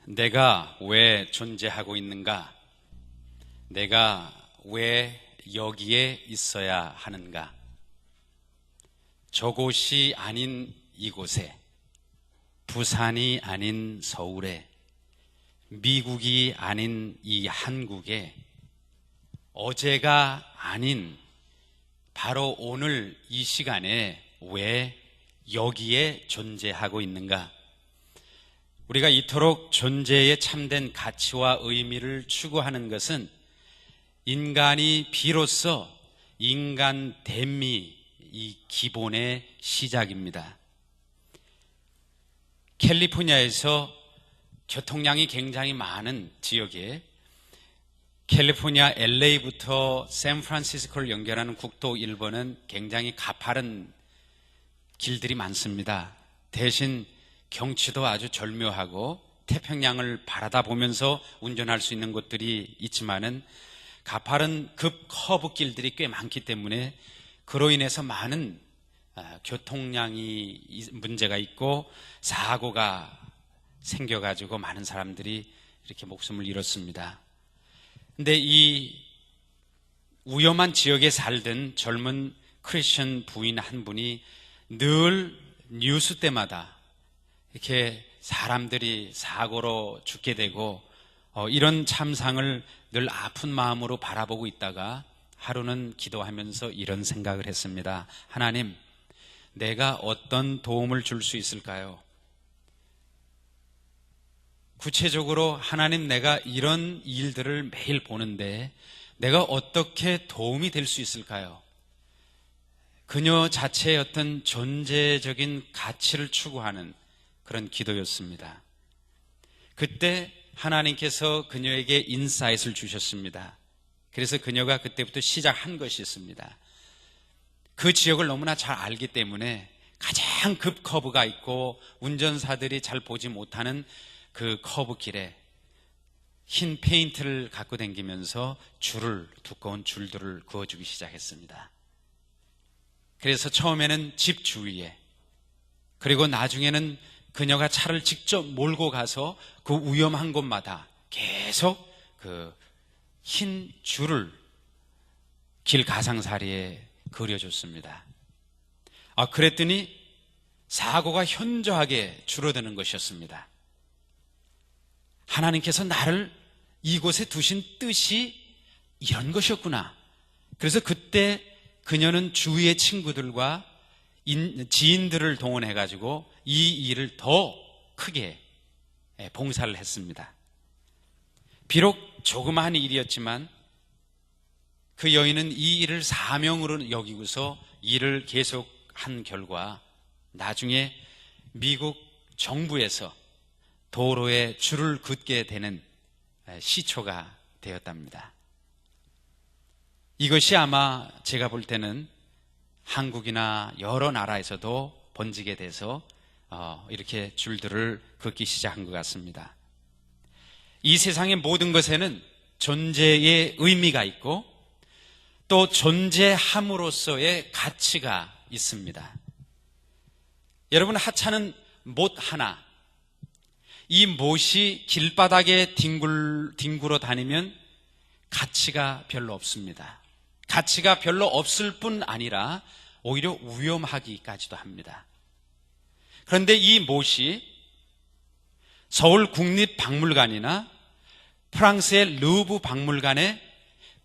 내가 왜 존재하고 있는가? 내가 왜 여기에 있어야 하는가? 저곳이 아닌 이곳에, 부산이 아닌 서울에, 미국이 아닌 이 한국에, 어제가 아닌 바로 오늘 이 시간에 왜 여기에 존재하고 있는가? 우리가 이토록 존재의 참된 가치와 의미를 추구하는 것은 인간이 비로소 인간 됨이 이 기본의 시작입니다. 캘리포니아에서 교통량이 굉장히 많은 지역에 캘리포니아 LA부터 샌프란시스코를 연결하는 국도 1번은 굉장히 가파른 길들이 많습니다. 대신 경치도 아주 절묘하고 태평양을 바라다 보면서 운전할 수 있는 곳들이 있지만은 가파른 급 커브 길들이 꽤 많기 때문에 그로 인해서 많은 교통량이 문제가 있고 사고가 생겨가지고 많은 사람들이 이렇게 목숨을 잃었습니다. 근데 이 위험한 지역에 살던 젊은 크리스천 부인 한 분이 늘 뉴스 때마다 이렇게 사람들이 사고로 죽게 되고 이런 참상을 늘 아픈 마음으로 바라보고 있다가 하루는 기도하면서 이런 생각을 했습니다. 하나님, 내가 어떤 도움을 줄 수 있을까요? 구체적으로 하나님, 내가 이런 일들을 매일 보는데 내가 어떻게 도움이 될 수 있을까요? 그녀 자체의 어떤 존재적인 가치를 추구하는 그런 기도였습니다. 그때 하나님께서 그녀에게 인사이트를 주셨습니다. 그래서 그녀가 그때부터 시작한 것이 있습니다. 그 지역을 너무나 잘 알기 때문에 가장 급 커브가 있고 운전사들이 잘 보지 못하는 그 커브 길에 흰 페인트를 갖고 다니면서 두꺼운 줄들을 그어주기 시작했습니다. 그래서 처음에는 집 주위에, 그리고 나중에는 그녀가 차를 직접 몰고 가서 그 위험한 곳마다 계속 그 흰 줄을 길 가상사리에 그려줬습니다. 그랬더니 사고가 현저하게 줄어드는 것이었습니다. 하나님께서 나를 이곳에 두신 뜻이 이런 것이었구나. 그래서 그때 그녀는 주위의 친구들과 지인들을 동원해가지고 이 일을 더 크게 봉사를 했습니다. 비록 조그마한 일이었지만 그 여인은 이 일을 사명으로 여기고서 일을 계속한 결과 나중에 미국 정부에서 도로에 줄을 긋게 되는 시초가 되었답니다. 이것이 아마 제가 볼 때는 한국이나 여러 나라에서도 번지게 돼서 이렇게 줄들을 긋기 시작한 것 같습니다. 이 세상의 모든 것에는 존재의 의미가 있고 또 존재함으로써의 가치가 있습니다. 여러분, 하찮은 못 하나, 이 못이 길바닥에 뒹굴어 다니면 가치가 별로 없습니다. 가치가 별로 없을 뿐 아니라 오히려 위험하기까지도 합니다. 그런데 이 못이 서울 국립박물관이나 프랑스의 루브 박물관의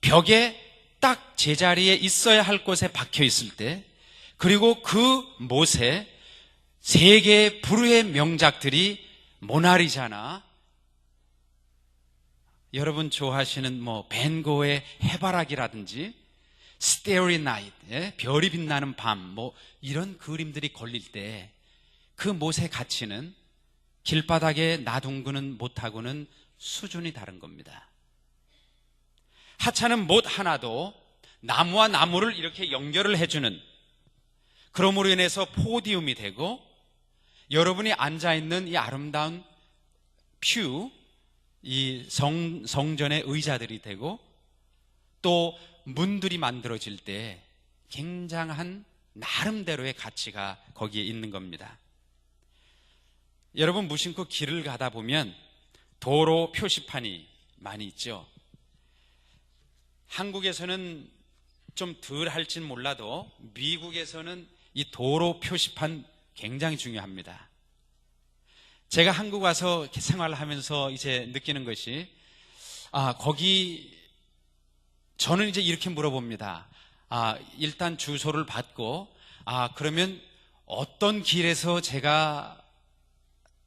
벽에 딱 제자리에 있어야 할 곳에 박혀 있을 때, 그리고 그 못에 세계의 불후의 명작들이 모나리자나 여러분 좋아하시는 벤 고의 해바라기라든지 스테리 나이트, 별이 빛나는 밤, 이런 그림들이 걸릴 때 그 못의 가치는 길바닥에 나둥그는 못하고는 수준이 다른 겁니다. 하찮은 못 하나도 나무와 나무를 이렇게 연결을 해주는, 그러므로 인해서 포디움이 되고 여러분이 앉아있는 이 아름다운 이 성전의 의자들이 되고 또 문들이 만들어질 때 굉장한 나름대로의 가치가 거기에 있는 겁니다. 여러분, 무심코 길을 가다 보면 도로 표시판이 많이 있죠. 한국에서는 좀 덜 할진 몰라도 미국에서는 이 도로 표시판 굉장히 중요합니다. 제가 한국 와서 이렇게 생활하면서 이제 느끼는 것이, 거기, 저는 이제 이렇게 물어봅니다. 일단 주소를 받고, 그러면 어떤 길에서 제가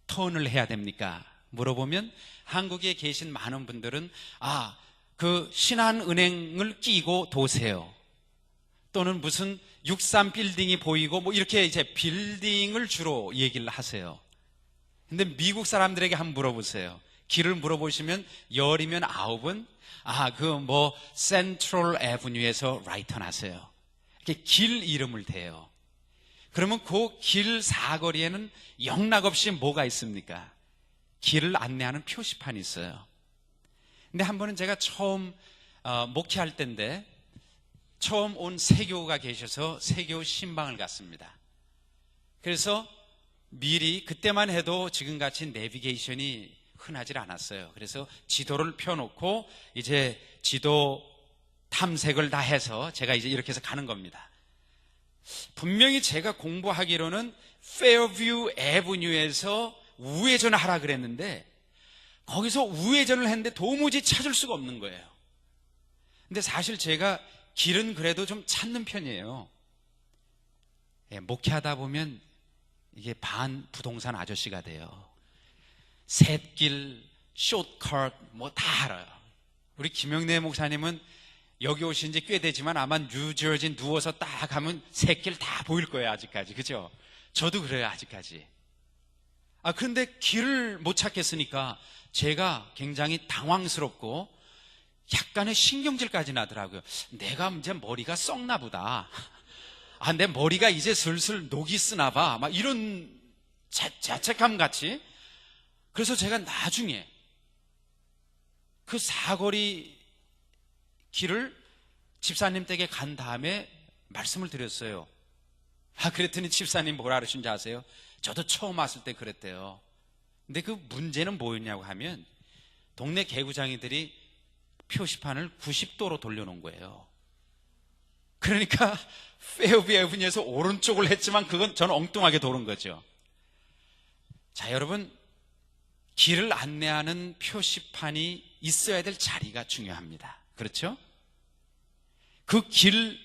턴을 해야 됩니까? 물어보면 한국에 계신 많은 분들은, 그 신한은행을 끼고 도세요. 또는 무슨 63 빌딩이 보이고 뭐 이렇게 이제 빌딩을 주로 얘기를 하세요. 근데 미국 사람들에게 한번 물어보세요. 길을 물어보시면 10이면 9은 센트럴 애브뉴에서 라이트 하세요. 이렇게 길 이름을 대요. 그러면 그 길 사거리에는 영락없이 뭐가 있습니까? 길을 안내하는 표시판이 있어요. 근데 한 번은 제가 처음 목회할 때인데 처음 온 세교가 계셔서 세교 신방을 갔습니다. 그래서 미리 그때만 해도 지금같이 내비게이션이 흔하지 않았어요. 그래서 지도를 펴놓고 이제 지도 탐색을 다 해서 제가 이제 이렇게 해서 가는 겁니다. 분명히 제가 공부하기로는 페어뷰 애브뉴에서 우회전을 하라 그랬는데 거기서 우회전을 했는데 도무지 찾을 수가 없는 거예요. 근데 사실 제가 길은 그래도 좀 찾는 편이에요. 목회하다 보면 이게 반 부동산 아저씨가 돼요. 샛길, 숏컷 뭐 다 알아요. 우리 김영래 목사님은 여기 오신 지 꽤 되지만 아마 뉴저지 누워서 딱 가면 샛길 다 보일 거예요, 아직까지. 그죠? 저도 그래요, 아직까지. 그런데 길을 못 찾겠으니까 제가 굉장히 당황스럽고 약간의 신경질까지 나더라고요. 내가 이제 머리가 썩나 보다. 내 머리가 이제 슬슬 녹이 쓰나 봐. 막 이런 자책감 같이. 그래서 제가 나중에 그 사거리 길을 집사님 댁에 간 다음에 말씀을 드렸어요. 그랬더니 집사님 뭐라 그러신지 아세요? 저도 처음 왔을 때 그랬대요. 근데 그 문제는 뭐였냐고 하면 동네 개구장이들이 표시판을 90도로 돌려놓은 거예요. 그러니까 페어뷰 애브뉴에서 오른쪽을 했지만 그건 저는 엉뚱하게 도는 거죠. 자, 여러분, 길을 안내하는 표시판이 있어야 될 자리가 중요합니다. 그렇죠? 그 길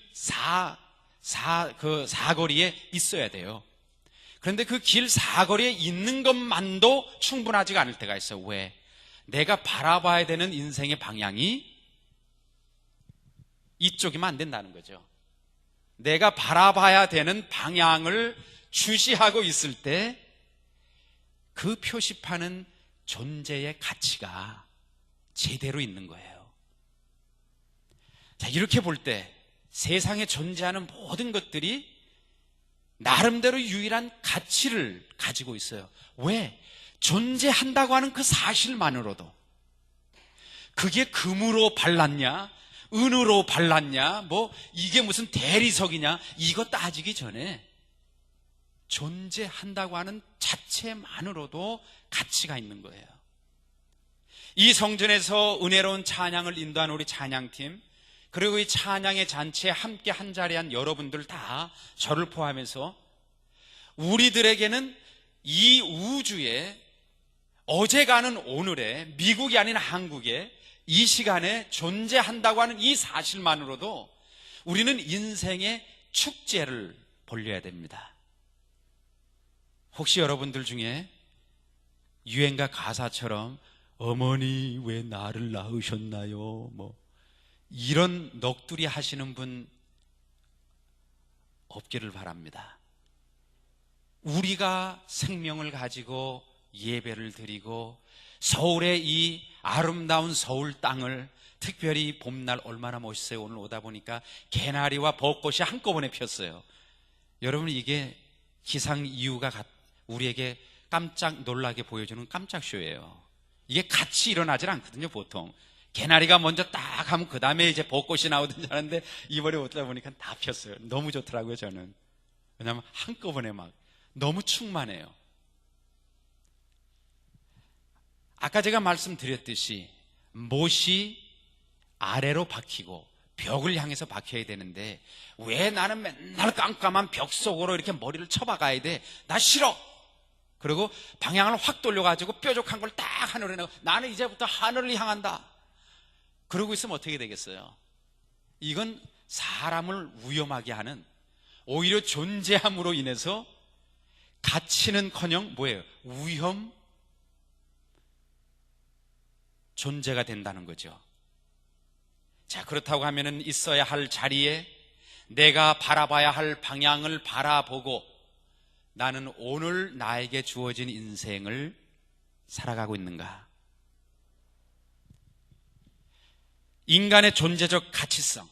사거리에 있어야 돼요. 그런데 그 길 사거리에 있는 것만도 충분하지가 않을 때가 있어요. 왜? 내가 바라봐야 되는 인생의 방향이 이쪽이면 안 된다는 거죠. 내가 바라봐야 되는 방향을 주시하고 있을 때 그 표시판은 존재의 가치가 제대로 있는 거예요. 자, 이렇게 볼 때 세상에 존재하는 모든 것들이 나름대로 유일한 가치를 가지고 있어요. 왜? 존재한다고 하는 그 사실만으로도 그게 금으로 발랐냐, 은으로 발랐냐, 뭐 이게 무슨 대리석이냐, 이거 따지기 전에 존재한다고 하는 자체만으로도 가치가 있는 거예요. 이 성전에서 은혜로운 찬양을 인도한 우리 찬양팀, 그리고 이 찬양의 잔치에 함께 한 자리한 여러분들 다 저를 포함해서 우리들에게는 이 우주에 어제가는 오늘에 미국이 아닌 한국에 이 시간에 존재한다고 하는 이 사실만으로도 우리는 인생의 축제를 벌려야 됩니다. 혹시 여러분들 중에 유행가 가사처럼 어머니 왜 나를 낳으셨나요? 뭐 이런 넋두리 하시는 분 없기를 바랍니다. 우리가 생명을 가지고 예배를 드리고 서울의 이 아름다운 서울 땅을, 특별히 봄날 얼마나 멋있어요. 오늘 오다 보니까 개나리와 벚꽃이 한꺼번에 폈어요. 여러분, 이게 기상 이유가 우리에게 깜짝 놀라게 보여주는 깜짝 쇼예요. 이게 같이 일어나질 않거든요. 보통 개나리가 먼저 딱 하면 그 다음에 이제 벚꽃이 나오든지 하는데 이번에 오다 보니까 다 폈어요. 너무 좋더라고요, 저는. 왜냐하면 한꺼번에 막 너무 충만해요. 아까 제가 말씀드렸듯이 못이 아래로 박히고 벽을 향해서 박혀야 되는데 왜 나는 맨날 깜깜한 벽 속으로 이렇게 머리를 쳐박아야 돼? 나 싫어. 그리고 방향을 확 돌려가지고 뾰족한 걸 딱 하늘에 내고 나는 이제부터 하늘을 향한다. 그러고 있으면 어떻게 되겠어요? 이건 사람을 위험하게 하는, 오히려 존재함으로 인해서 가치는커녕 뭐예요? 위험 존재가 된다는 거죠. 자, 그렇다고 하면은 있어야 할 자리에 내가 바라봐야 할 방향을 바라보고 나는 오늘 나에게 주어진 인생을 살아가고 있는가? 인간의 존재적 가치성,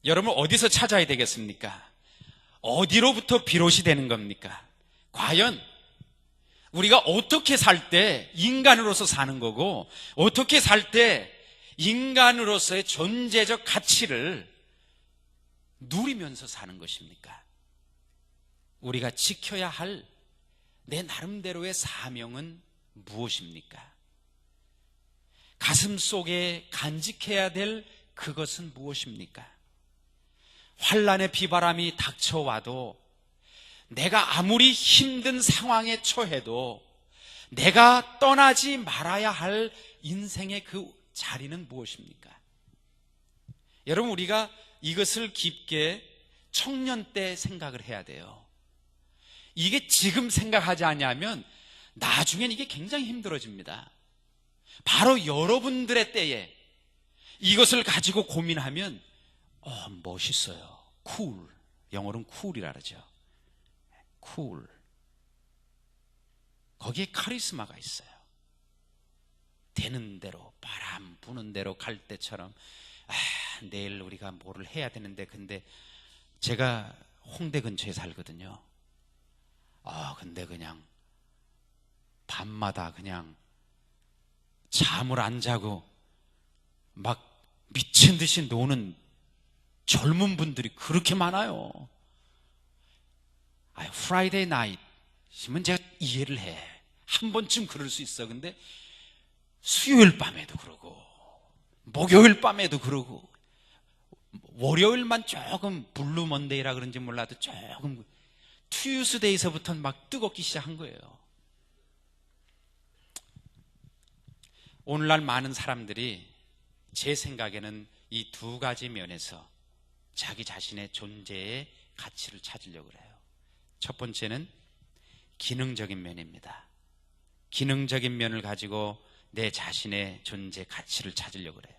여러분 어디서 찾아야 되겠습니까? 어디로부터 비롯이 되는 겁니까? 과연 우리가 어떻게 살 때 인간으로서 사는 거고, 어떻게 살 때 인간으로서의 존재적 가치를 누리면서 사는 것입니까? 우리가 지켜야 할 내 나름대로의 사명은 무엇입니까? 가슴 속에 간직해야 될 그것은 무엇입니까? 환난의 비바람이 닥쳐와도 내가 아무리 힘든 상황에 처해도 내가 떠나지 말아야 할 인생의 그 자리는 무엇입니까? 여러분, 우리가 이것을 깊게 청년 때 생각을 해야 돼요. 이게 지금 생각하지 않으면 나중엔 이게 굉장히 힘들어집니다. 바로 여러분들의 때에 이것을 가지고 고민하면 멋있어요. 쿨. 영어로는 쿨이라 그러죠. 쿨. 거기에 카리스마가 있어요. 되는 대로, 바람 부는 대로 갈 때처럼, 내일 우리가 뭐를 해야 되는데, 근데 제가 홍대 근처에 살거든요. 근데 그냥 밤마다 그냥 잠을 안 자고 막 미친 듯이 노는 젊은 분들이 그렇게 많아요. 프라이데이 나잇이면 제가 이해를 해. 한 번쯤 그럴 수 있어. 근데 수요일 밤에도 그러고 목요일 밤에도 그러고 월요일만 조금 블루 먼데이라 그런지 몰라도 조금 투유스데이서부터는 막 뜨겁기 시작한 거예요. 오늘날 많은 사람들이 제 생각에는 이 두 가지 면에서 자기 자신의 존재의 가치를 찾으려고 해요. 첫 번째는 기능적인 면입니다. 기능적인 면을 가지고 내 자신의 존재 가치를 찾으려고 해요.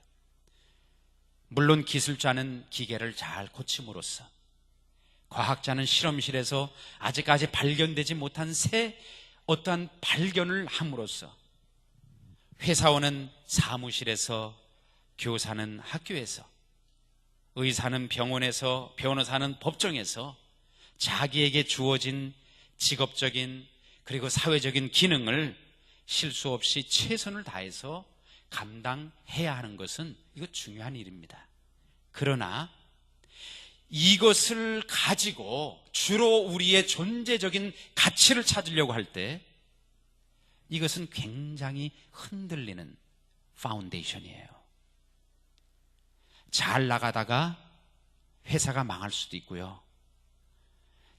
물론 기술자는 기계를 잘 고침으로써, 과학자는 실험실에서 아직까지 발견되지 못한 새 어떠한 발견을 함으로써, 회사원은 사무실에서, 교사는 학교에서, 의사는 병원에서, 변호사는 법정에서 자기에게 주어진 직업적인 그리고 사회적인 기능을 실수 없이 최선을 다해서 감당해야 하는 것은 이거 중요한 일입니다. 그러나 이것을 가지고 주로 우리의 존재적인 가치를 찾으려고 할 때 이것은 굉장히 흔들리는 파운데이션이에요. 잘 나가다가 회사가 망할 수도 있고요.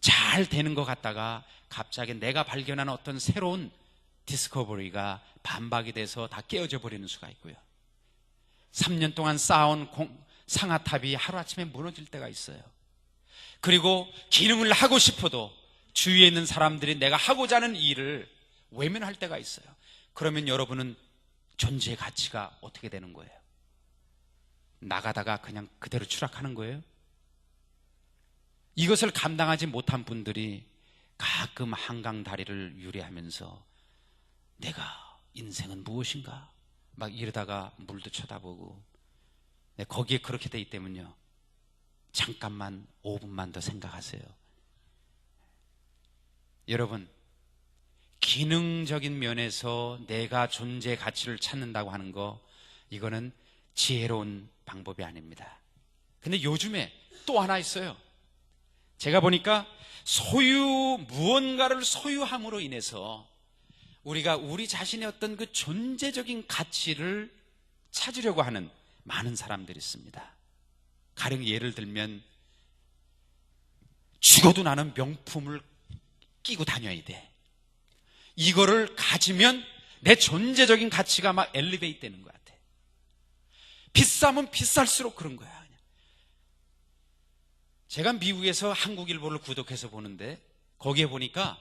잘 되는 것 같다가 갑자기 내가 발견한 어떤 새로운 디스커버리가 반박이 돼서 다 깨어져 버리는 수가 있고요. 3년 동안 쌓아온 상아탑이 하루아침에 무너질 때가 있어요. 그리고 기능을 하고 싶어도 주위에 있는 사람들이 내가 하고자 하는 일을 외면할 때가 있어요. 그러면 여러분은 존재의 가치가 어떻게 되는 거예요? 나가다가 그냥 그대로 추락하는 거예요? 이것을 감당하지 못한 분들이 가끔 한강 다리를 유래하면서 내가 인생은 무엇인가? 막 이러다가 물도 쳐다보고, 거기에 그렇게 돼 있기 때문에요. 잠깐만 5분만 더 생각하세요. 여러분, 기능적인 면에서 내가 존재의 가치를 찾는다고 하는 거, 이거는 지혜로운 방법이 아닙니다. 근데 요즘에 또 하나 있어요. 제가 보니까 무언가를 소유함으로 인해서 우리가 우리 자신의 어떤 그 존재적인 가치를 찾으려고 하는 많은 사람들이 있습니다. 가령 예를 들면 죽어도 나는 명품을 끼고 다녀야 돼. 이거를 가지면 내 존재적인 가치가 막 엘리베이트 되는 것 같아. 비싸면 비쌀수록 그런 거야. 그냥. 제가 미국에서 한국일보를 구독해서 보는데 거기에 보니까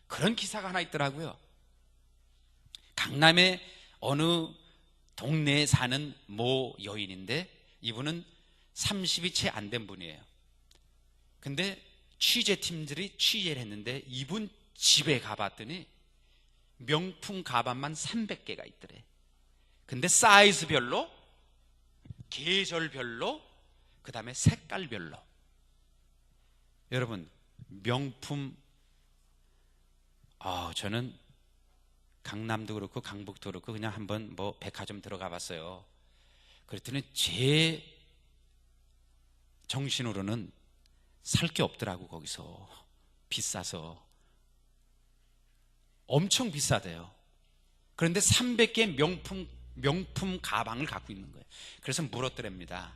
그런 기사가 하나 있더라고요. 강남의 어느 동네에 사는 모 여인인데 이분은 30이 채 안 된 분이에요. 근데 취재팀들이 취재를 했는데 이분 집에 가봤더니 명품 가방만 300개가 있더래. 근데 사이즈별로, 계절별로, 그 다음에 색깔별로. 여러분, 명품, 저는 강남도 그렇고 강북도 그렇고 그냥 한번 뭐 백화점 들어가 봤어요. 그랬더니 제 정신으로는 살 게 없더라고. 거기서 비싸서 엄청 비싸대요. 그런데 300개 명품 가방을 갖고 있는 거예요. 그래서 물었더랍니다.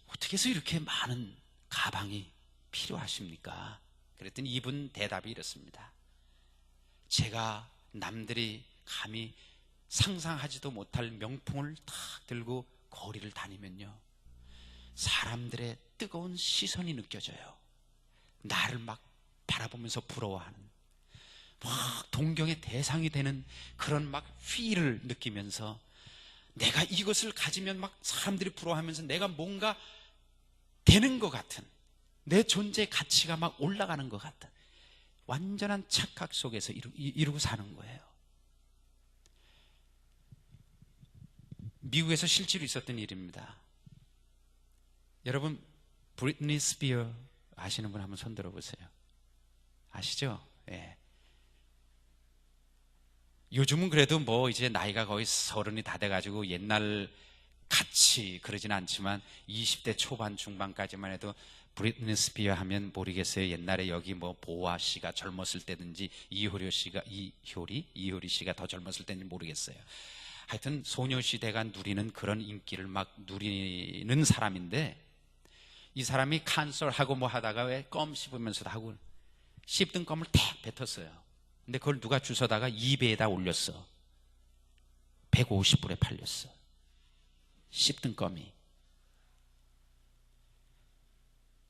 어떻게 해서 이렇게 많은 가방이 필요하십니까? 그랬더니 이분 대답이 이렇습니다. 제가 남들이 감히 상상하지도 못할 명품을 탁 들고 거리를 다니면요, 사람들의 뜨거운 시선이 느껴져요. 나를 막 바라보면서 부러워하는, 막 동경의 대상이 되는 그런 막 휘를 느끼면서 내가 이것을 가지면 막 사람들이 부러워하면서 내가 뭔가 되는 것 같은, 내 존재의 가치가 막 올라가는 것 같은 완전한 착각 속에서 이루고 사는 거예요. 미국에서 실제로 있었던 일입니다. 여러분, 브리트니 스피어 아시는 분 한번 손 들어보세요. 아시죠? 예. 요즘은 그래도 뭐 이제 나이가 거의 30이 다 돼가지고 옛날 같이 그러진 않지만 20대 초반 중반까지만 해도 브리트니 스피어 하면 모르겠어요. 옛날에 여기 뭐 보아 씨가 젊었을 때든지 이효리 씨가 더 젊었을 때인지 모르겠어요. 하여튼 소녀시대가 누리는 그런 인기를 막 누리는 사람인데, 이 사람이 칸솔하고 뭐 하다가 왜 껌 씹으면서도 하고 씹던 껌을 탁 뱉었어요. 근데 그걸 누가 주워다가 이베에다 올렸어. 150불에 팔렸어. 씹던 껌이.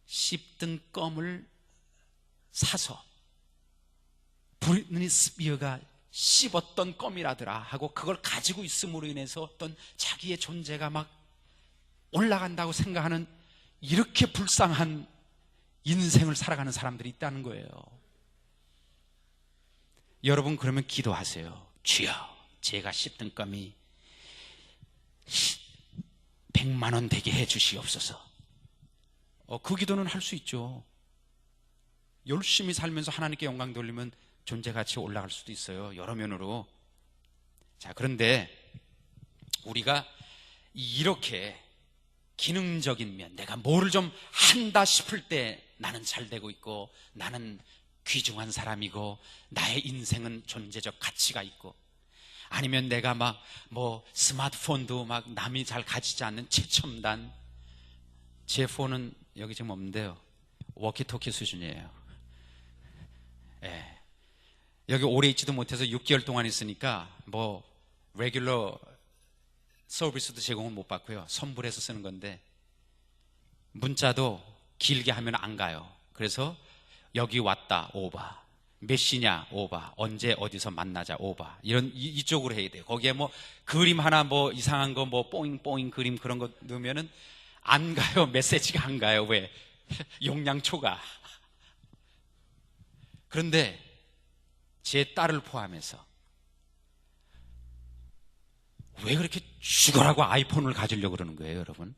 씹던 껌을 사서 브리트니 스피어가 씹었던 껌이라더라 하고 그걸 가지고 있음으로 인해서 어떤 자기의 존재가 막 올라간다고 생각하는, 이렇게 불쌍한 인생을 살아가는 사람들이 있다는 거예요. 여러분, 그러면 기도하세요. 주여, 제가 씹던 껌이 100만 원 되게 해 주시옵소서. 그 기도는 할 수 있죠. 열심히 살면서 하나님께 영광 돌리면 존재 가치 올라갈 수도 있어요. 여러 면으로. 자, 그런데 우리가 이렇게 기능적인 면, 내가 뭐를 좀 한다 싶을 때 나는 잘 되고 있고, 나는 귀중한 사람이고, 나의 인생은 존재적 가치가 있고, 아니면 내가 막 뭐 스마트폰도 막 남이 잘 가지지 않는 최첨단, 제 폰은 여기 지금 없는데요, 워키토키 수준이에요. 예. 여기 오래 있지도 못해서 6개월 동안 있으니까 뭐 레귤러 서비스도 제공을 못 받고요, 선불해서 쓰는 건데 문자도 길게 하면 안 가요. 그래서 여기 왔다 오바, 몇 시냐 오바, 언제 어디서 만나자 오바, 이런 이쪽으로 해야 돼요. 거기에 뭐 그림 하나 뭐 이상한 거 뭐 뽀잉 그림 그런 거 넣으면은 안 가요. 메시지가 안 가요. 왜? 용량 초과. 그런데 제 딸을 포함해서 왜 그렇게 죽어라고 아이폰을 가지려고 그러는 거예요, 여러분?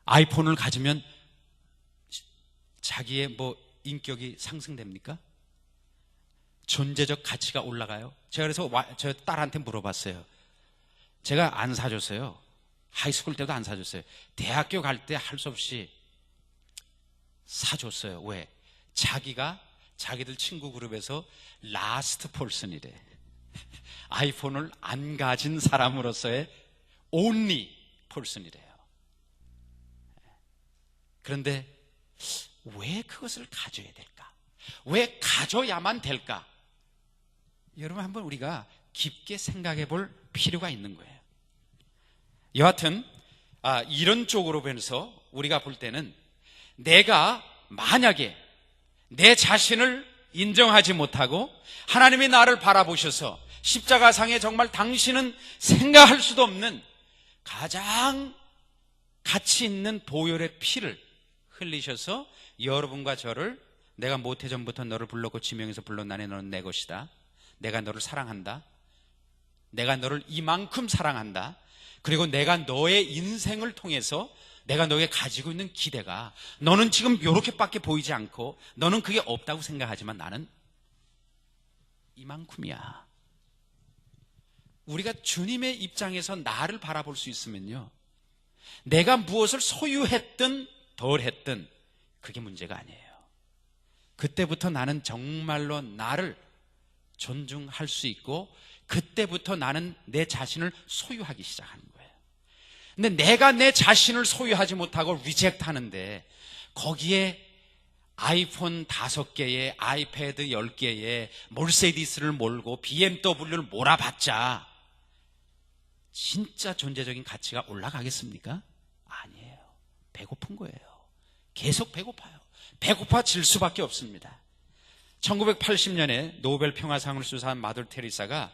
아이폰을 가지면 자기의 뭐 인격이 상승됩니까? 존재적 가치가 올라가요? 제가 그래서 저 딸한테 물어봤어요. 제가 안 사줬어요. 하이스쿨 때도 안 사줬어요. 대학교 갈 때 할 수 없이 사줬어요. 왜? 자기가 자기들 친구 그룹에서 라스트 폴슨이래. 아이폰을 안 가진 사람으로서의 only 폴슨이래요. 그런데 왜 그것을 가져야 될까? 왜 가져야만 될까? 여러분, 한번 우리가 깊게 생각해 볼 필요가 있는 거예요. 여하튼 이런 쪽으로 보면서 우리가 볼 때는 내가 만약에 내 자신을 인정하지 못하고 하나님이 나를 바라보셔서 십자가상에 정말 당신은 생각할 수도 없는 가장 가치 있는 보혈의 피를 흘리셔서 여러분과 저를, 내가 모태전부터 너를 불렀고 지명해서 불렀나니 너는 내 것이다, 내가 너를 사랑한다, 내가 너를 이만큼 사랑한다, 그리고 내가 너의 인생을 통해서 내가 너에게 가지고 있는 기대가, 너는 지금 이렇게밖에 보이지 않고 너는 그게 없다고 생각하지만 나는 이만큼이야. 우리가 주님의 입장에서 나를 바라볼 수 있으면요, 내가 무엇을 소유했든 덜 했든 그게 문제가 아니에요. 그때부터 나는 정말로 나를 존중할 수 있고, 그때부터 나는 내 자신을 소유하기 시작하는 거예요. 근데 내가 내 자신을 소유하지 못하고 리젝트 하는데, 거기에 아이폰 5개에 아이패드 10개에 몰세디스를 몰고 BMW를 몰아봤자 진짜 존재적인 가치가 올라가겠습니까? 아니에요. 배고픈 거예요. 계속 배고파요. 배고파질 수밖에 없습니다. 1980년에 노벨 평화상을 수상한 마들 테리사가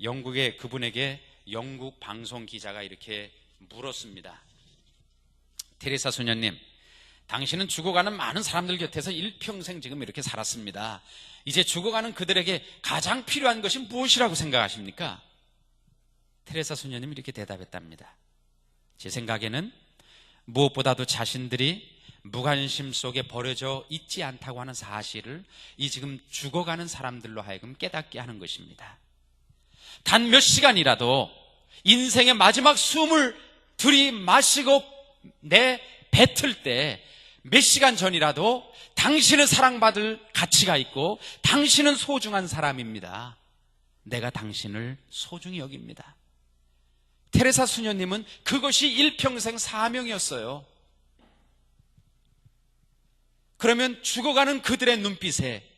영국의 그분에게 영국 방송 기자가 이렇게 물었습니다. 테리사 소녀님, 당신은 죽어가는 많은 사람들 곁에서 일평생 지금 이렇게 살았습니다. 이제 죽어가는 그들에게 가장 필요한 것이 무엇이라고 생각하십니까? 테레사 소녀님이 이렇게 대답했답니다. 제 생각에는 무엇보다도 자신들이 무관심 속에 버려져 있지 않다고 하는 사실을 이 지금 죽어가는 사람들로 하여금 깨닫게 하는 것입니다. 단 몇 시간이라도 인생의 마지막 숨을 들이마시고 내뱉을 때 몇 시간 전이라도 당신은 사랑받을 가치가 있고 당신은 소중한 사람입니다. 내가 당신을 소중히 여깁니다. 테레사 수녀님은 그것이 일평생 사명이었어요. 그러면 죽어가는 그들의 눈빛에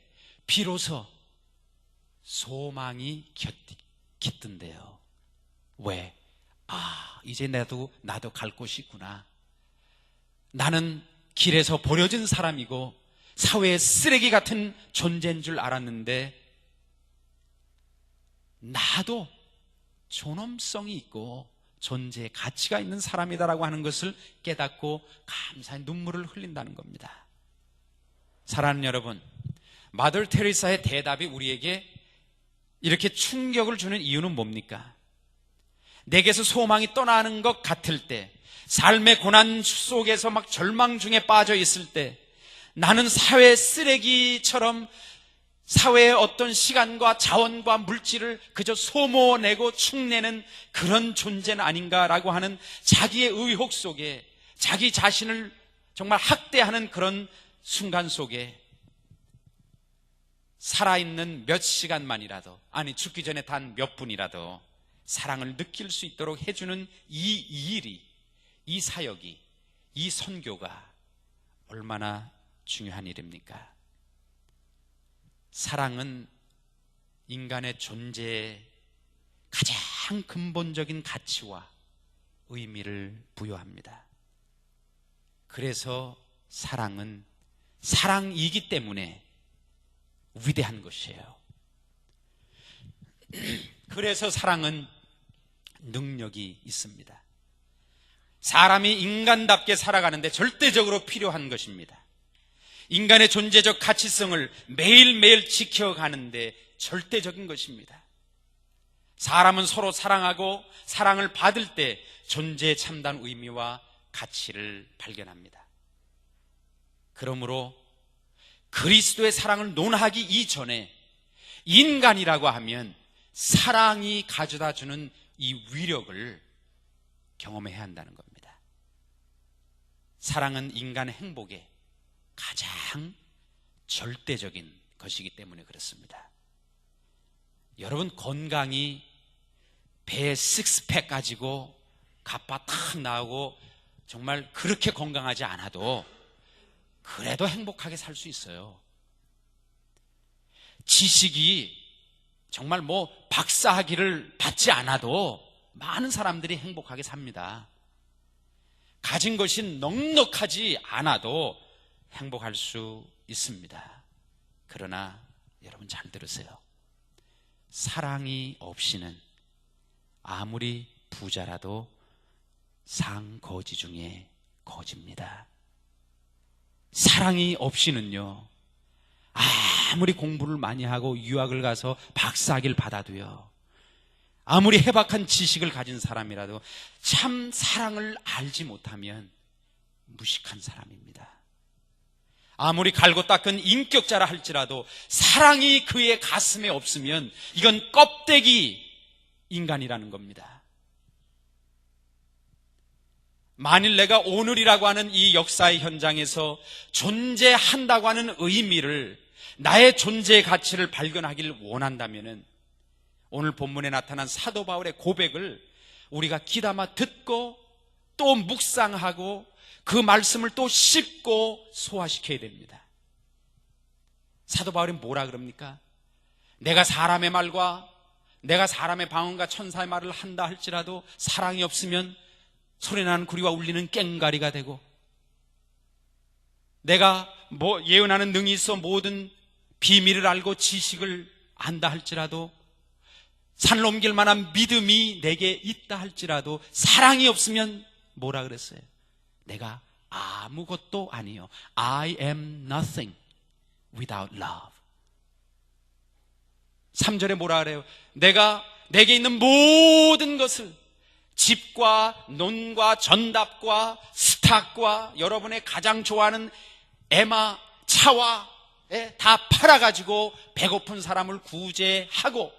비로소 소망이 깃든대요. 왜? 이제 나도 갈 곳이 있구나. 나는 길에서 버려진 사람이고 사회의 쓰레기 같은 존재인 줄 알았는데 나도 존엄성이 있고 존재의 가치가 있는 사람이다라고 하는 것을 깨닫고 감사의 눈물을 흘린다는 겁니다. 사랑하는 여러분, 마들 테레사의 대답이 우리에게 이렇게 충격을 주는 이유는 뭡니까? 내게서 소망이 떠나는 것 같을 때, 삶의 고난 속에서 막 절망 중에 빠져 있을 때, 나는 사회 쓰레기처럼 사회의 어떤 시간과 자원과 물질을 그저 소모내고 축내는 그런 존재는 아닌가라고 하는 자기의 의혹 속에, 자기 자신을 정말 학대하는 그런 순간 속에 살아있는 몇 시간만이라도, 아니 죽기 전에 단 몇 분이라도 사랑을 느낄 수 있도록 해주는 이 일이, 이 사역이, 이 선교가 얼마나 중요한 일입니까? 사랑은 인간의 존재의 가장 근본적인 가치와 의미를 부여합니다. 그래서 사랑은 사랑이기 때문에 위대한 것이에요. 그래서 사랑은 능력이 있습니다. 사람이 인간답게 살아가는데 절대적으로 필요한 것입니다. 인간의 존재적 가치성을 매일매일 지켜가는데 절대적인 것입니다. 사람은 서로 사랑하고 사랑을 받을 때 존재의 참다운 의미와 가치를 발견합니다. 그러므로 그리스도의 사랑을 논하기 이전에 인간이라고 하면 사랑이 가져다주는 이 위력을 경험해야 한다는 겁니다. 사랑은 인간의 행복의 가장 절대적인 것이기 때문에 그렇습니다. 여러분, 건강이 배에 식스팩 가지고 가빠 탁 나오고 정말 그렇게 건강하지 않아도 그래도 행복하게 살 수 있어요. 지식이 정말 박사학위를 받지 않아도 많은 사람들이 행복하게 삽니다. 가진 것이 넉넉하지 않아도 행복할 수 있습니다. 그러나 여러분 잘 들으세요. 사랑이 없이는 아무리 부자라도 상거지 중에 거지입니다. 사랑이 없이는요, 아무리 공부를 많이 하고 유학을 가서 박사학위를 받아도요, 아무리 해박한 지식을 가진 사람이라도 참 사랑을 알지 못하면 무식한 사람입니다. 아무리 갈고 닦은 인격자라 할지라도 사랑이 그의 가슴에 없으면 이건 껍데기 인간이라는 겁니다. 만일 내가 오늘이라고 하는 이 역사의 현장에서 존재한다고 하는 의미를, 나의 존재의 가치를 발견하기를 원한다면 오늘 본문에 나타난 사도 바울의 고백을 우리가 귀담아 듣고 또 묵상하고 그 말씀을 또 씹고 소화시켜야 됩니다. 사도 바울이 뭐라 그럽니까? 내가 사람의 말과 내가 사람의 방언과 천사의 말을 한다 할지라도 사랑이 없으면 소리나는 구리와 울리는 꽹가리가 되고, 내가 예언하는 능이 있어 모든 비밀을 알고 지식을 안다 할지라도, 산을 옮길 만한 믿음이 내게 있다 할지라도 사랑이 없으면 뭐라 그랬어요? 내가 아무것도 아니요. I am nothing without love. 3절에 뭐라 그래요? 내게 있는 모든 것을, 집과 논과 전답과 스탁과 여러분의 가장 좋아하는 에마 차와 다 팔아가지고 배고픈 사람을 구제하고,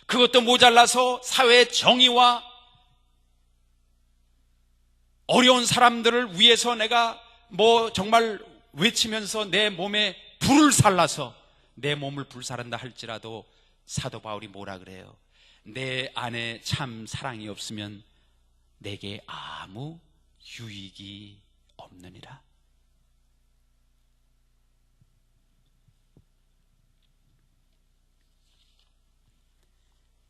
그것도 모자라서 사회의 정의와 어려운 사람들을 위해서 내가 정말 외치면서 내 몸에 불을 살라서 내 몸을 불살한다 할지라도 사도 바울이 뭐라 그래요? 내 안에 참 사랑이 없으면 내게 아무 유익이 없느니라.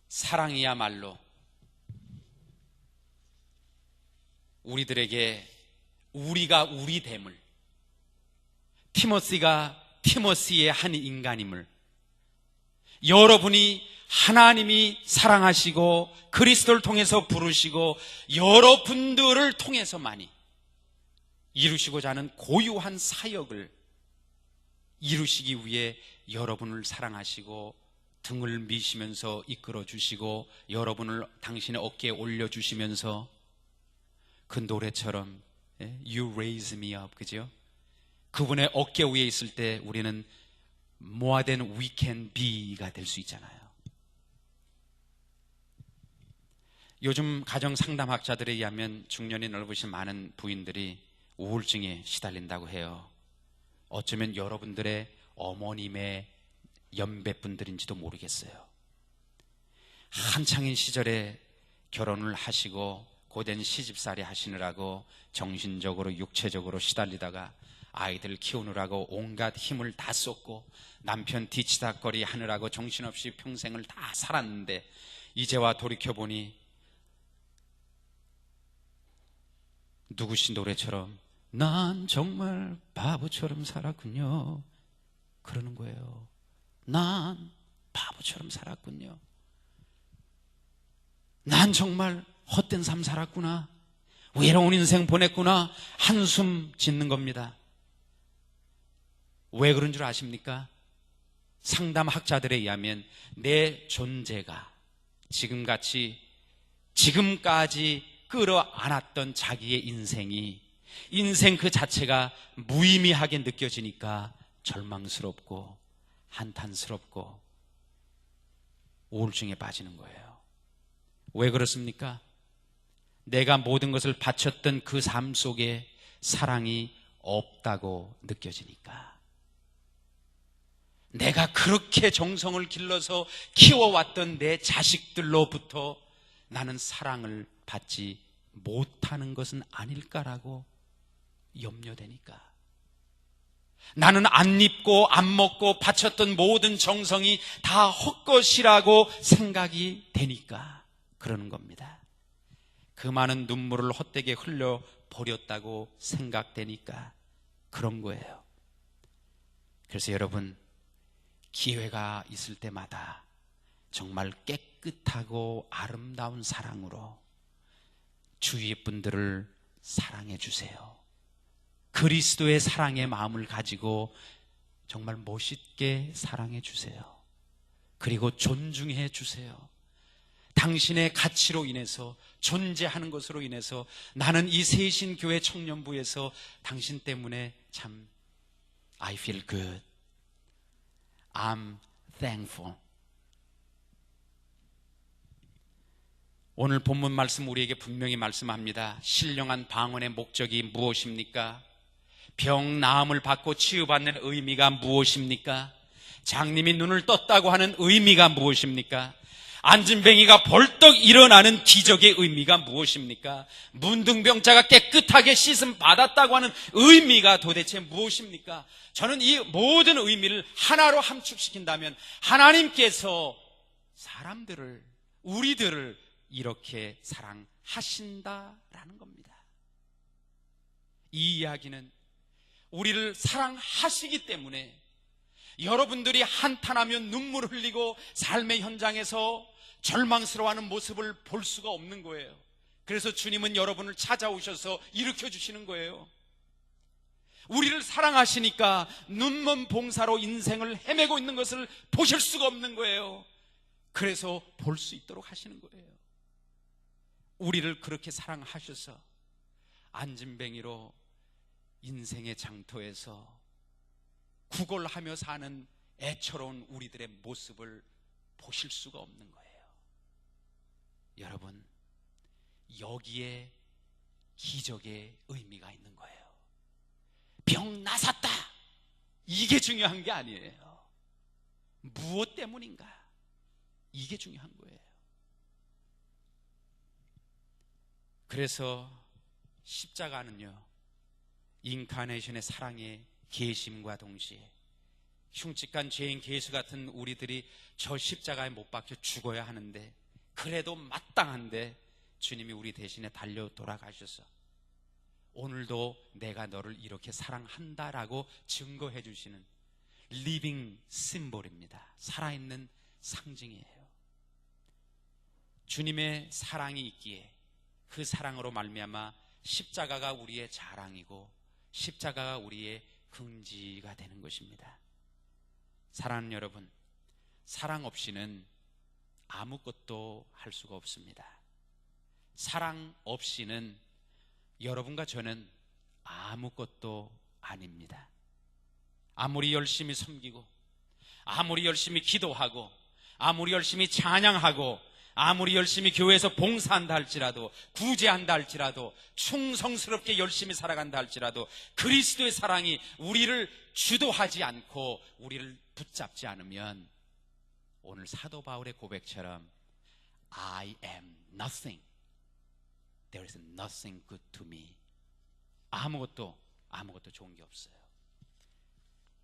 사랑이야말로 우리들에게 우리가 우리됨을, 티모시가 티모시의 한 인간임을, 여러분이 하나님이 사랑하시고 그리스도를 통해서 부르시고 여러분들을 통해서만이 이루시고자 하는 고유한 사역을 이루시기 위해 여러분을 사랑하시고 등을 미시면서 이끌어 주시고 여러분을 당신의 어깨에 올려주시면서 그 노래처럼 You raise me up, 그죠? 그분의 어깨 위에 있을 때 우리는 more than we can be가 될 수 있잖아요. 요즘 가정상담학자들에 의하면 중년이 넓으신 많은 부인들이 우울증에 시달린다고 해요. 어쩌면 여러분들의 어머님의 연배분들인지도 모르겠어요. 한창인 시절에 결혼을 하시고 고된 시집살이 하시느라고 정신적으로 육체적으로 시달리다가 아이들 키우느라고 온갖 힘을 다 쏟고 남편 뒤치다거리 하느라고 정신없이 평생을 다 살았는데 이제와 돌이켜보니 누구신 노래처럼 난 정말 바보처럼 살았군요 그러는 거예요. 난 바보처럼 살았군요. 난 정말 헛된 삶 살았구나, 외로운 인생 보냈구나, 한숨 짓는 겁니다. 왜 그런 줄 아십니까? 상담학자들에 의하면 내 존재가 지금까지 끌어안았던 자기의 인생 그 자체가 무의미하게 느껴지니까 절망스럽고 한탄스럽고 우울증에 빠지는 거예요. 왜 그렇습니까? 내가 모든 것을 바쳤던 그 삶 속에 사랑이 없다고 느껴지니까. 내가 그렇게 정성을 길러서 키워왔던 내 자식들로부터 나는 사랑을 받지 못하는 것은 아닐까라고 염려되니까. 나는 안 입고 안 먹고 바쳤던 모든 정성이 다 헛것이라고 생각이 되니까 그러는 겁니다. 그 많은 눈물을 헛되게 흘려버렸다고 생각되니까 그런 거예요. 그래서 여러분, 기회가 있을 때마다 정말 깨끗하고 아름다운 사랑으로 주위 분들을 사랑해 주세요. 그리스도의 사랑의 마음을 가지고 정말 멋있게 사랑해 주세요. 그리고 존중해 주세요. 당신의 가치로 인해서, 존재하는 것으로 인해서 나는 이 세신교회 청년부에서 당신 때문에 참 I feel good. I'm thankful. 오늘 본문 말씀 우리에게 분명히 말씀합니다. 신령한 방언의 목적이 무엇입니까? 병 나음을 받고 치유받는 의미가 무엇입니까? 장님이 눈을 떴다고 하는 의미가 무엇입니까? 안진뱅이가 벌떡 일어나는 기적의 의미가 무엇입니까? 문둥병자가 깨끗하게 씻음 받았다고 하는 의미가 도대체 무엇입니까? 저는 이 모든 의미를 하나로 함축시킨다면 하나님께서 사람들을, 우리들을 이렇게 사랑하신다라는 겁니다. 이 이야기는 우리를 사랑하시기 때문에 여러분들이 한탄하며 눈물 흘리고 삶의 현장에서 절망스러워하는 모습을 볼 수가 없는 거예요. 그래서 주님은 여러분을 찾아오셔서 일으켜 주시는 거예요. 우리를 사랑하시니까 눈먼 봉사로 인생을 헤매고 있는 것을 보실 수가 없는 거예요. 그래서 볼 수 있도록 하시는 거예요. 우리를 그렇게 사랑하셔서 안진뱅이로 인생의 장터에서 구걸하며 사는 애처로운 우리들의 모습을 보실 수가 없는 거예요. 여러분, 여기에 기적의 의미가 있는 거예요. 병 나섰다, 이게 중요한 게 아니에요. 무엇 때문인가, 이게 중요한 거예요. 그래서 십자가는요, 인카네이션의 사랑의 계심과 동시에 흉측한 죄인 예수 같은 우리들이 저 십자가에 못 박혀 죽어야 하는데, 그래도 마땅한데 주님이 우리 대신에 달려 돌아가셔서 오늘도 내가 너를 이렇게 사랑한다라고 증거해 주시는 리빙 심볼입니다. 살아있는 상징이에요. 주님의 사랑이 있기에 그 사랑으로 말미암아 십자가가 우리의 자랑이고 십자가가 우리의 긍지가 되는 것입니다. 사랑하는 여러분, 사랑 없이는 아무것도 할 수가 없습니다. 사랑 없이는 여러분과 저는 아무것도 아닙니다. 아무리 열심히 섬기고, 아무리 열심히 기도하고, 아무리 열심히 찬양하고, 아무리 열심히 교회에서 봉사한다 할지라도, 구제한다 할지라도, 충성스럽게 열심히 살아간다 할지라도 그리스도의 사랑이 우리를 주도하지 않고 우리를 붙잡지 않으면 오늘 사도 바울의 고백처럼 I am nothing. There is nothing good to me. 아무것도 좋은 게 없어요.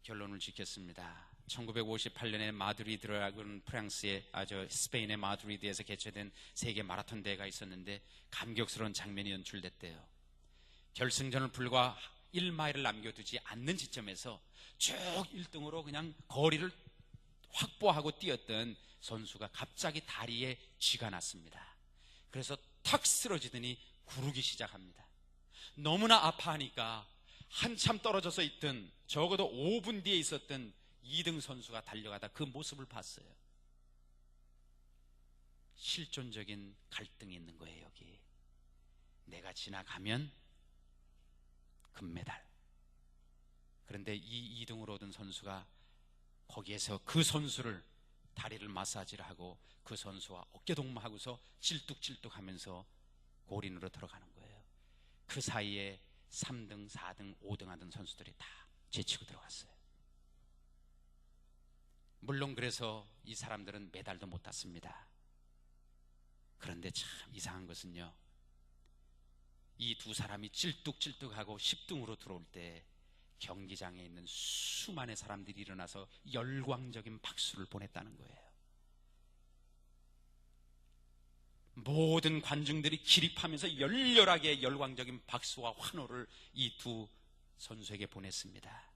결론을 짓겠습니다. 1958년에 마드리드라는 프랑스의 스페인의 마드리드에서 개최된 세계 마라톤 대회가 있었는데 감격스러운 장면이 연출됐대요. 결승전을 불과 1마일을 남겨두지 않는 지점에서 쭉 1등으로 그냥 거리를 확보하고 뛰었던 선수가 갑자기 다리에 쥐가 났습니다. 그래서 탁 쓰러지더니 구르기 시작합니다. 너무나 아파하니까 한참 떨어져서 있던, 적어도 5분 뒤에 있었던 2등 선수가 달려가다 그 모습을 봤어요. 실존적인 갈등이 있는 거예요. 여기 내가 지나가면 금메달, 그런데 이 2등으로 오던 선수가 거기에서 그 선수를 다리를 마사지를 하고 그 선수와 어깨동무하고서 찔뚝찔뚝 하면서 골인으로 들어가는 거예요. 그 사이에 3등, 4등, 5등 하던 선수들이 다 제치고 들어갔어요. 물론 그래서 이 사람들은 메달도 못 땄습니다. 그런데 참 이상한 것은요, 이 두 사람이 찔뚝찔뚝하고 10등으로 들어올 때 경기장에 있는 수많은 사람들이 일어나서 열광적인 박수를 보냈다는 거예요. 모든 관중들이 기립하면서 열렬하게 열광적인 박수와 환호를 이 두 선수에게 보냈습니다.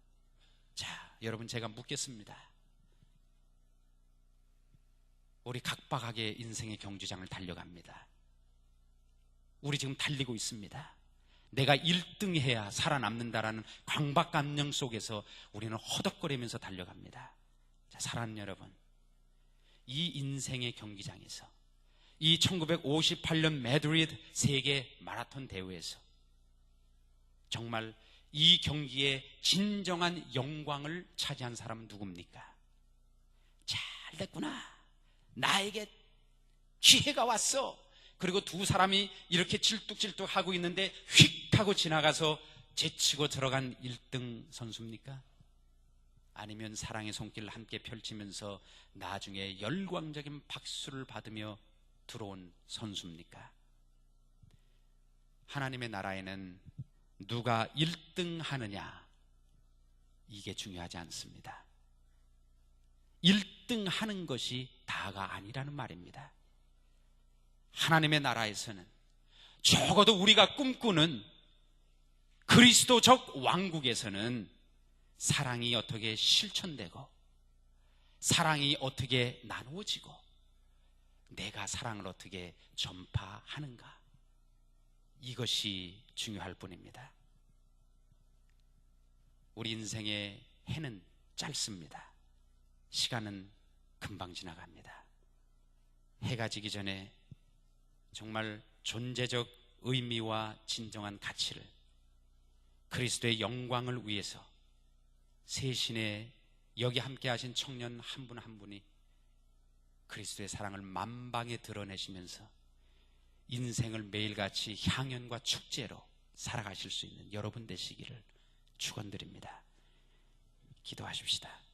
자, 여러분, 제가 묻겠습니다. 우리 각박하게 인생의 경주장을 달려갑니다. 우리 지금 달리고 있습니다. 내가 1등 해야 살아남는다라는 강박감정 속에서 우리는 허덕거리면서 달려갑니다. 자, 사랑하는 여러분, 이 인생의 경기장에서, 이 1958년 매드리드 세계 마라톤 대회에서 정말 이 경기의 진정한 영광을 차지한 사람은 누굽니까? 잘 됐구나, 나에게 기회가 왔어. 그리고 두 사람이 이렇게 질뚝질뚝 하고 있는데 휙 하고 지나가서 제치고 들어간 1등 선수입니까? 아니면 사랑의 손길을 함께 펼치면서 나중에 열광적인 박수를 받으며 들어온 선수입니까? 하나님의 나라에는 누가 1등 하느냐, 이게 중요하지 않습니다. 1등 하는 것이 다가 아니라는 말입니다. 하나님의 나라에서는 적어도 우리가 꿈꾸는 그리스도적 왕국에서는 사랑이 어떻게 실천되고 사랑이 어떻게 나누어지고 내가 사랑을 어떻게 전파하는가, 이것이 중요할 뿐입니다. 우리 인생의 해는 짧습니다. 시간은 금방 지나갑니다. 해가 지기 전에 정말 존재적 의미와 진정한 가치를, 그리스도의 영광을 위해서 세신의 여기 함께 하신 청년 한 분 한 분이 그리스도의 사랑을 만방에 드러내시면서 인생을 매일같이 향연과 축제로 살아가실 수 있는 여러분 되시기를 축원드립니다. 기도하십시다.